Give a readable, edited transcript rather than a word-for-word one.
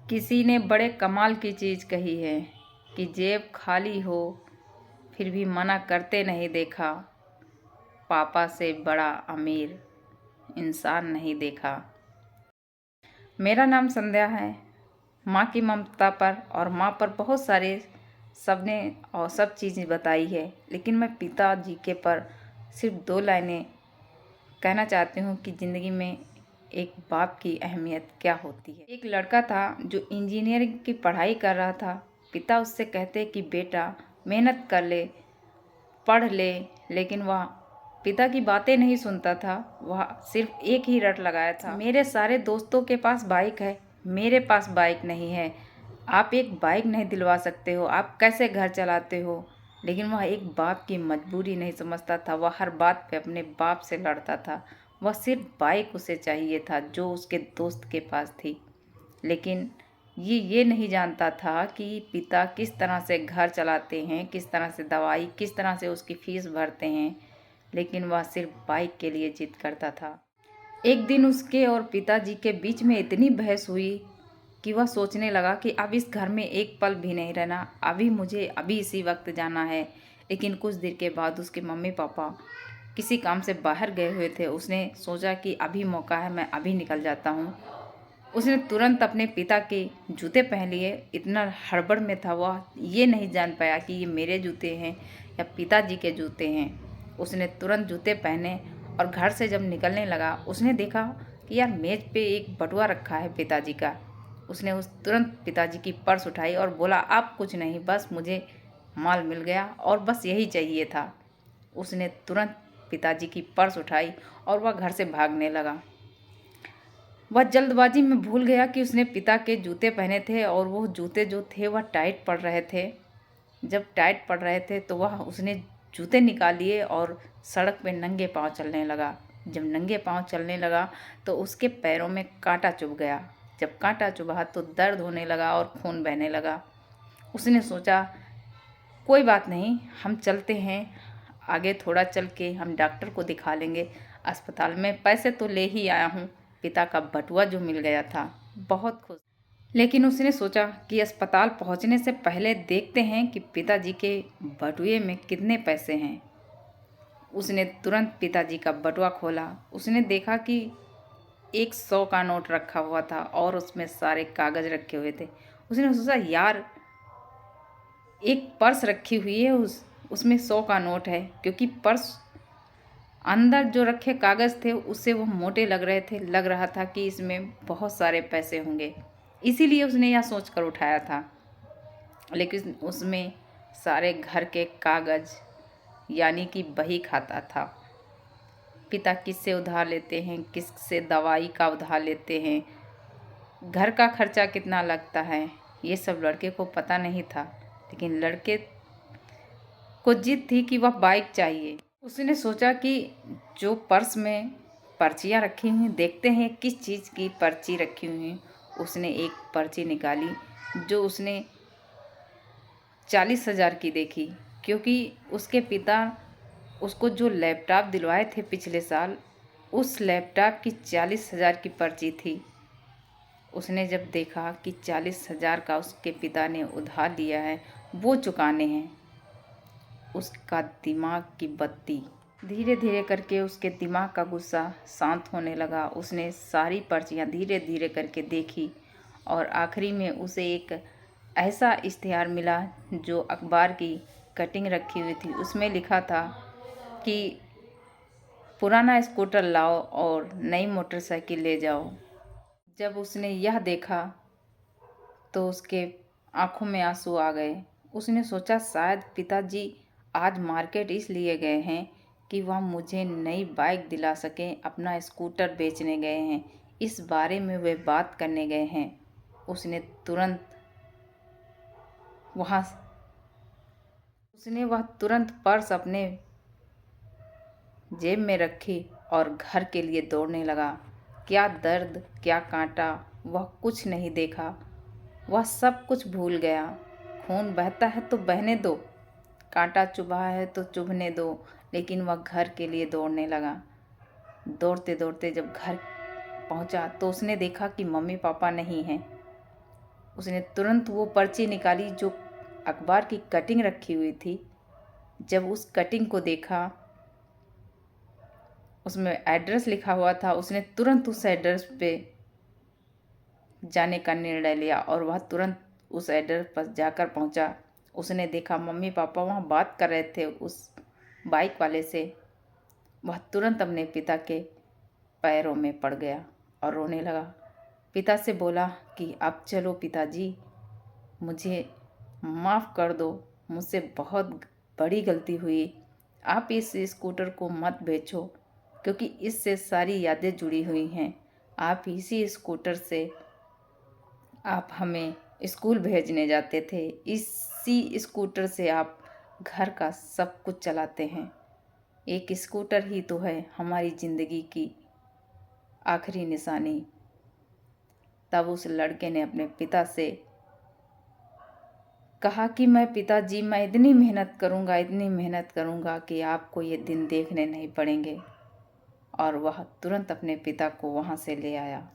किसी ने बड़े कमाल की चीज़ कही है कि जेब खाली हो फिर भी मना करते नहीं देखा, पापा से बड़ा अमीर इंसान नहीं देखा। मेरा नाम संध्या है। माँ की ममता पर और माँ पर बहुत सारे सबने और सब चीज़ें बताई है, लेकिन मैं पिताजी के पर सिर्फ 2 लाइनें कहना चाहती हूँ कि ज़िंदगी में एक बाप की अहमियत क्या होती है। एक लड़का था जो इंजीनियरिंग की पढ़ाई कर रहा था। पिता उससे कहते कि बेटा मेहनत कर ले, पढ़ ले, लेकिन वह पिता की बातें नहीं सुनता था। वह सिर्फ एक ही रट लगाया था, मेरे सारे दोस्तों के पास बाइक है, मेरे पास बाइक नहीं है। आप एक बाइक नहीं दिलवा सकते हो, आप कैसे घर चलाते हो। लेकिन वह एक बाप की मजबूरी नहीं समझता था। वह हर बात पे अपने बाप से लड़ता था। वह सिर्फ बाइक उसे चाहिए था जो उसके दोस्त के पास थी। लेकिन ये नहीं जानता था कि पिता किस तरह से घर चलाते हैं, किस तरह से दवाई, किस तरह से उसकी फीस भरते हैं। लेकिन वह सिर्फ बाइक के लिए जिद करता था। एक दिन उसके और पिताजी के बीच में इतनी बहस हुई कि वह सोचने लगा कि अब इस घर में एक पल भी नहीं रहना, अभी इसी वक्त जाना है। लेकिन कुछ देर के बाद उसके मम्मी पापा किसी काम से बाहर गए हुए थे। उसने सोचा कि अभी मौका है, मैं अभी निकल जाता हूँ। उसने तुरंत अपने पिता के जूते पहन लिए। इतना हड़बड़ में था वह ये नहीं जान पाया कि ये मेरे जूते हैं या पिताजी के जूते हैं। उसने तुरंत जूते पहने और घर से जब निकलने लगा उसने देखा कि यार मेज पे एक बटुआ रखा है पिताजी का। उसने उस तुरंत पिताजी की पर्स उठाई और बोला आप कुछ नहीं, बस मुझे माल मिल गया और बस यही चाहिए था। उसने तुरंत पिताजी की पर्स उठाई और वह घर से भागने लगा। वह जल्दबाजी में भूल गया कि उसने पिता के जूते पहने थे और वो जूते जो थे वह टाइट पड़ रहे थे। जब टाइट पड़ रहे थे तो वह उसने जूते निकाल लिए और सड़क पे नंगे पाँव चलने लगा। जब नंगे पाँव चलने लगा तो उसके पैरों में कांटा चुभ गया। जब कांटा चुभा तो दर्द होने लगा और खून बहने लगा। उसने सोचा कोई बात नहीं, हम चलते हैं, आगे थोड़ा चल के हम डॉक्टर को दिखा लेंगे अस्पताल में, पैसे तो ले ही आया हूँ। पिता का बटुआ जो मिल गया था, बहुत खुश। लेकिन उसने सोचा कि अस्पताल पहुँचने से पहले देखते हैं कि पिताजी के बटुए में कितने पैसे हैं। उसने तुरंत पिताजी का बटुआ खोला। उसने देखा कि एक 100 का नोट रखा हुआ था और उसमें सारे कागज़ रखे हुए थे। उसने सोचा यार एक पर्स रखी हुई है, उसमें 100 का नोट है, क्योंकि पर्स अंदर जो रखे कागज़ थे उससे वो मोटे लग रहे थे। लग रहा था कि इसमें बहुत सारे पैसे होंगे, इसीलिए उसने यह सोच कर उठाया था। लेकिन उसमें सारे घर के कागज़ यानी कि बही खाता था। पिता किससे उधार लेते हैं, किससे दवाई का उधार लेते हैं, घर का खर्चा कितना लगता है, ये सब लड़के को पता नहीं था। लेकिन लड़के को जिद थी कि वह बाइक चाहिए। उसने सोचा कि जो पर्स में पर्चियाँ रखी हुई, देखते हैं किस चीज़ की पर्ची रखी हुई है। उसने एक पर्ची निकाली जो उसने 40,000 की देखी, क्योंकि उसके पिता उसको जो लैपटॉप दिलवाए थे पिछले साल, उस लैपटॉप की 40,000 की पर्ची थी। उसने जब देखा कि 40,000 का उसके पिता ने उधार लिया है, वो चुकाने हैं, उसका दिमाग की बत्ती धीरे धीरे करके, उसके दिमाग का गुस्सा शांत होने लगा। उसने सारी पर्चियाँ धीरे धीरे करके देखी और आखिरी में उसे एक ऐसा इश्तिहार मिला जो अखबार की कटिंग रखी हुई थी। उसमें लिखा था कि पुराना स्कूटर लाओ और नई मोटरसाइकिल ले जाओ। जब उसने यह देखा तो उसके आंखों में आंसू आ गए। उसने सोचा शायद पिताजी आज मार्केट इसलिए गए हैं कि वह मुझे नई बाइक दिला सकें, अपना स्कूटर बेचने गए हैं, इस बारे में वे बात करने गए हैं। उसने तुरंत वहाँ उसने वह तुरंत पर्स अपने जेब में रखी और घर के लिए दौड़ने लगा। क्या दर्द, क्या कांटा, वह कुछ नहीं देखा। वह सब कुछ भूल गया। खून बहता है तो बहने दो, कांटा चुभा है तो चुभने दो। लेकिन वह घर के लिए दौड़ने लगा। दौड़ते दौड़ते जब घर पहुंचा तो उसने देखा कि मम्मी पापा नहीं हैं। उसने तुरंत वो पर्ची निकाली जो अखबार की कटिंग रखी हुई थी। जब उस कटिंग को देखा, उसमें एड्रेस लिखा हुआ था, उसने तुरंत उस एड्रेस पे जाने का निर्णय लिया और वह तुरंत उस एड्रेस पर जाकर पहुंचा। उसने देखा मम्मी पापा वहाँ बात कर रहे थे उस बाइक वाले से। वह तुरंत अपने पिता के पैरों में पड़ गया और रोने लगा। पिता से बोला कि अब चलो पिताजी, मुझे माफ़ कर दो, मुझसे बहुत बड़ी गलती हुई। आप इस स्कूटर को मत बेचो क्योंकि इससे सारी यादें जुड़ी हुई हैं। आप इसी स्कूटर से आप हमें स्कूल भेजने जाते थे, इसी स्कूटर से आप घर का सब कुछ चलाते हैं। एक स्कूटर ही तो है हमारी ज़िंदगी की आखिरी निशानी। तब उस लड़के ने अपने पिता से कहा कि पिताजी मैं इतनी मेहनत करूँगा, इतनी मेहनत करूँगा कि आपको ये दिन देखने नहीं पड़ेंगे। और वह तुरंत अपने पिता को वहाँ से ले आया।